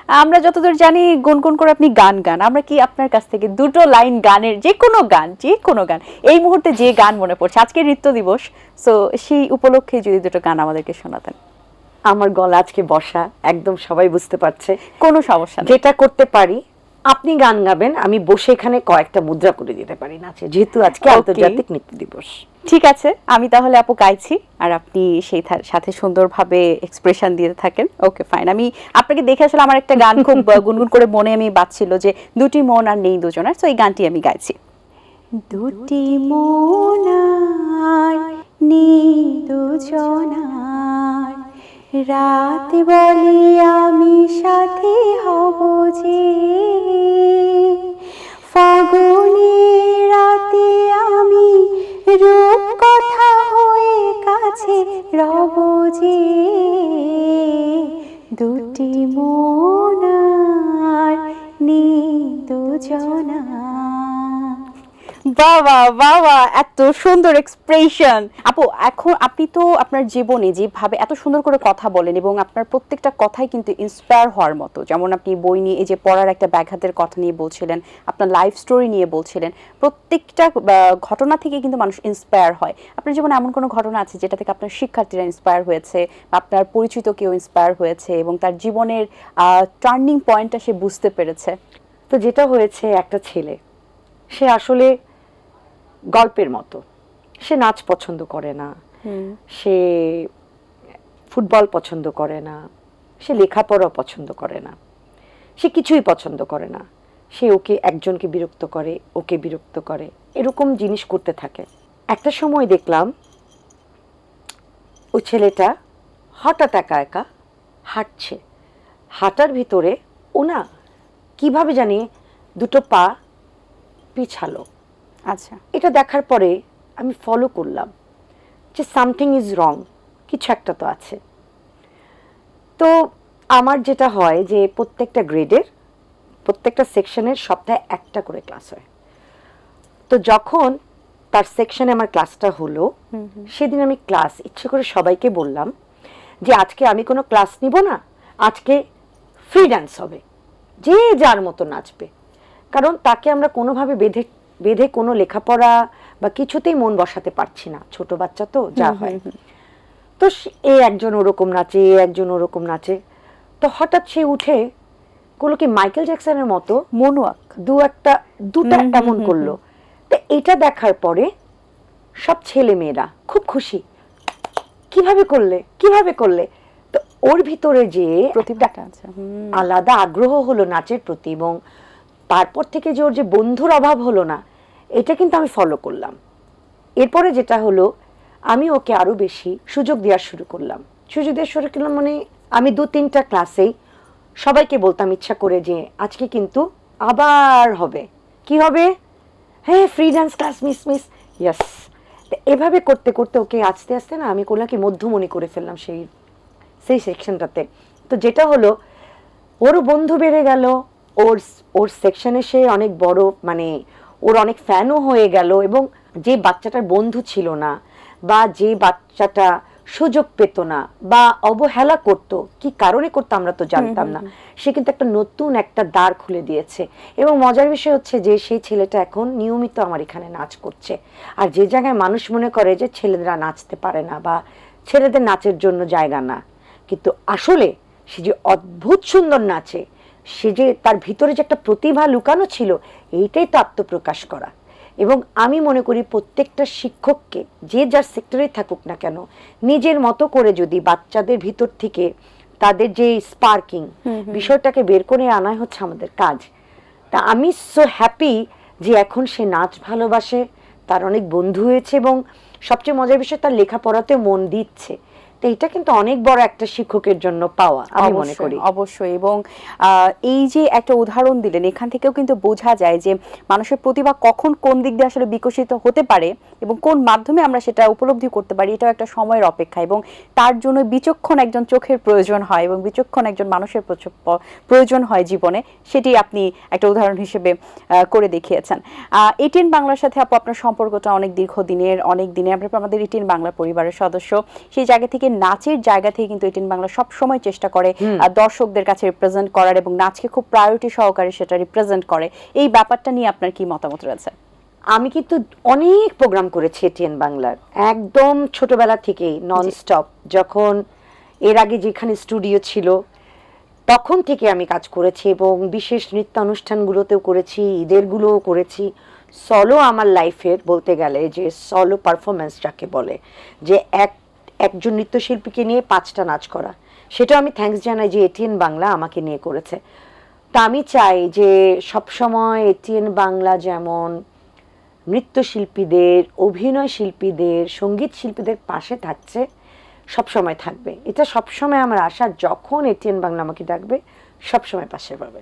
আমরা যতদূর জানি গুনগুন করে আপনি গান গান, আমরা কি আপনার কাছ থেকে দুটো লাইন গানের যে কোনো গান এই মুহূর্তে যে গান মনে পড়ছে, আজকে নৃত্য দিবস, সো সেই উপলক্ষে যদি দুটো গান আমাদেরকে শোনাতেন। আমার গলা আজকে বসা, একদম সবাই বুঝতে পারছে। কোনো সমস্যা নেই। যেটা করতে পারি, আপনি গান গাবেন, আমি বসে এখানে কয়েকটা মুদ্রা করে দিতে পারি নাচে, যেহেতু আজকে আন্তর্জাতিক নৃত্য দিবস। ঠিক আছে, আমি তাহলে আপু গাইছি আর আপনি সেই সাথে সুন্দরভাবে এক্সপ্রেশন দিতে থাকেন। Okay fine. আমি আপনাকে দেখে আসলে আমার একটা গান খুব গুনগুন করে মনে আমি বাজছিল যে দুটি মন আর নেই দুজনার, সো এই গানটি আমি গাইছি। দুটি মন আর নেই দুজনার, রাত বলি আমি সাথী হব যে, ফাগুনে রাতে আমি রূপ কথা হয়ে কাছে রব যে, দুটি মন আর নেই দুজনার। বাবা বাবা, এত সুন্দর এক্সপ্রেশন আপু। এখন আপনি তো আপনার জীবনে যেভাবে এত সুন্দর করে কথা বলেন এবং আপনার প্রত্যেকটা কথাই কিন্তু ইন্সপায়ার হওয়ার মতো, যেমন আপনি বই নিয়ে এই যে পড়ার একটা ব্যাঘাতের কথা নিয়ে বলছিলেন, আপনার লাইফ স্টোরি নিয়ে বলছিলেন, প্রত্যেকটা ঘটনা থেকে কিন্তু মানুষ ইন্সপায়ার হয়। আপনার জীবনে এমন কোনো ঘটনা আছে যেটা থেকে আপনার শিক্ষার্থীরা ইন্সপায়ার হয়েছে বা আপনার পরিচিত কেউ ইন্সপায়ার হয়েছে এবং তার জীবনের টার্নিং পয়েন্টটা সে বুঝতে পেরেছে? তো যেটা হয়েছে, একটা ছেলে, সে আসলে গল্পের মতো, সে নাচ পছন্দ করে না, সে ফুটবল পছন্দ করে না, সে লেখাপড়া পছন্দ করে না, সে কিছুই পছন্দ করে না। সে একজনকে বিরক্ত করে, ওকে বিরক্ত করে, এরকম জিনিস করতে থাকে। একটা সময় দেখলাম ওই ছেলেটা হঠাৎ একা একা হাঁটছে, হাঁটার ভিতরে ও না কিভাবে জানি দুটো পা পিছালো। আচ্ছা, এটা দেখার পরে আমি ফলো করলাম যে সামথিং ইজ রং, কিছু একটা তো আছে। তো আমার যেটা হয় যে প্রত্যেকটা গ্রেডের প্রত্যেকটা সেকশনের সপ্তাহে একটা করে ক্লাস হয়। তো যখন তার সেকশনে আমার ক্লাসটা হলো, সেদিন আমি ক্লাস ইচ্ছে করে সবাইকে বললাম যে আজকে আমি কোনো ক্লাস নিব না, আজকে ফ্রি ডান্স হবে, যে যার মতো নাচবে। কারণ তাকে আমরা কোনোভাবে বেঁধে কোনো লেখাপড়া বা কিছুতেই মন বসাতে পারছি না, ছোট বাচ্চা তো যা হয়। তো একজন ওরকম নাচে, একজন ওরকম নাচে। তো হঠাৎ সে উঠে করলো কি মাইকেল জ্যাকসনের মতো মনওয়াক দুটা এমন করলো। তো এটা দেখার পরে সব ছেলে মেয়েরা খুব খুশি, কিভাবে করলে। তো ওর ভিতরে যে প্রতিভাটা আছে, আলাদা আগ্রহ হলো নাচের প্রতি, এবং তারপর থেকে যে ওর যে বন্ধুর অভাব হলো না, এটা কিন্তু আমি ফলো করলাম। এরপরে যেটা হলো, আমি ওকে আরো বেশি সুযোগ দেওয়া শুরু করলাম। মানে আমি 2-3টা ক্লাসেই সবাইকে বলতাম ইচ্ছা করে যে আজকে কিন্তু আবার হবে, কি হবে, হ্যাঁ free dance class, miss yes. এভাবে করতে করতে ওকে আস্তে আস্তে না আমি করলাম কি মধ্যমণি করে ফেললাম সেই সেকশনটাতে। তো যেটা হলো, ওরও বন্ধু বেড়ে গেল, ওর সেকশনে সে অনেক বড়, মানে ওর অনেক ফ্যানও হয়ে গেল। এবং যে বাচ্চাটার বন্ধু ছিল না বা যে বাচ্চাটা সুযোগ পেত না বা অবহেলা করত, কি কারণে করতো আমরা তো জানতাম না, সে কিন্তু একটা নতুন একটা দ্বার খুলে দিয়েছে। এবং মজার বিষয় হচ্ছে যে সেই ছেলেটা এখন নিয়মিত আমার এখানে নাচ করছে। আর যে জায়গায় মানুষ মনে করে যে ছেলেরা নাচতে পারে না বা ছেলেদের নাচের জন্য জায়গা না, কিন্তু আসলে সে যে অদ্ভুত সুন্দর নাচে, সে যে তার ভিতরে যে একটা প্রতিভা লুকানো ছিল, এইটাই তো আত্মপ্রকাশ করা। এবং আমি মনে করি প্রত্যেকটা শিক্ষককে, যে যার সেক্টরে থাকুক না কেন, নিজের মতো করে যদি বাচ্চাদের ভিতর থেকে তাদের যে স্পার্কিং বিষয়টাকে বের করে আনাই হচ্ছে আমাদের কাজ। তা আমি সো হ্যাপি যে এখন সে নাচ ভালোবাসে, তার অনেক বন্ধু হয়েছে এবং সবচেয়ে মজার বিষয় তার লেখাপড়াতে মন দিচ্ছে। তো এটা কিন্তু অনেক বড় একটা শিক্ষকের জন্য পাওয়া আমি মনে করি। অবশ্যই। এবং এই যে একটা উদাহরণ দিলেন, এখান থেকেও কিন্তু বোঝা যায় যে মানুষের প্রতিভা কখন কোন দিক দিয়ে আসলে বিকশিত হতে পারে এবং কোন মাধ্যমে আমরা সেটা উপলব্ধি করতে পারি, এটাও একটা সময়ের অপেক্ষা। এবং তার জন্য বিচক্ষণ একজন চোখের প্রয়োজন হয় এবং বিচক্ষণ একজন মানুষের প্রয়োজন হয় জীবনে, সেটি আপনি একটা উদাহরণ হিসেবে করে দেখিয়েছেন। এটিএন বাংলার সাথে আপু আপনার সম্পর্কটা অনেক দীর্ঘদিনের, অনেক দিনের। আমরা আমাদের এটিএন বাংলা পরিবারের সদস্য, সেই জায়গা থেকে থেকে নাচের জায়গা থেকে কিন্তু এটিএন বাংলা সব সময় চেষ্টা করে দর্শকদের কাছে রিপ্রেজেন্ট করার এবং নাচকে খুব প্রায়োরিটি সহকারে সেটা রিপ্রেজেন্ট করে। এই ব্যাপারটা নিয়ে আপনার কি মতামত রয়েছে? আমি কিন্তু অনেক প্রোগ্রাম করেছি এটিএন বাংলার, একদম ছোটবেলা থেকেই নন স্টপ। যখন এর আগে যেখানে স্টুডিও ছিল তখন থেকে আমি কাজ করেছি এবং বিশেষ নৃত্যানুষ্ঠানগুলোতেও করেছি, ঈদেরগুলোও করেছি। সলো আমার লাইফের বলতে গেলে যে সলো পারফরমেন্স যাকে বলে, যে একজন নৃত্যশিল্পীকে নিয়ে 5টা নাচ করা, সেটা আমি থ্যাঙ্কস জানাই যে এটিএন বাংলা আমাকে নিয়ে করেছে। তা আমি চাই যে সবসময় এটিএন বাংলা যেমন নৃত্যশিল্পীদের, অভিনয় শিল্পীদের, সঙ্গীত শিল্পীদের পাশে থাকছে, সবসময় থাকবে। এটা সবসময় আমার আশা, যখন এটিএন বাংলা আমাকে ডাকবে সবসময় পাশে পাবে।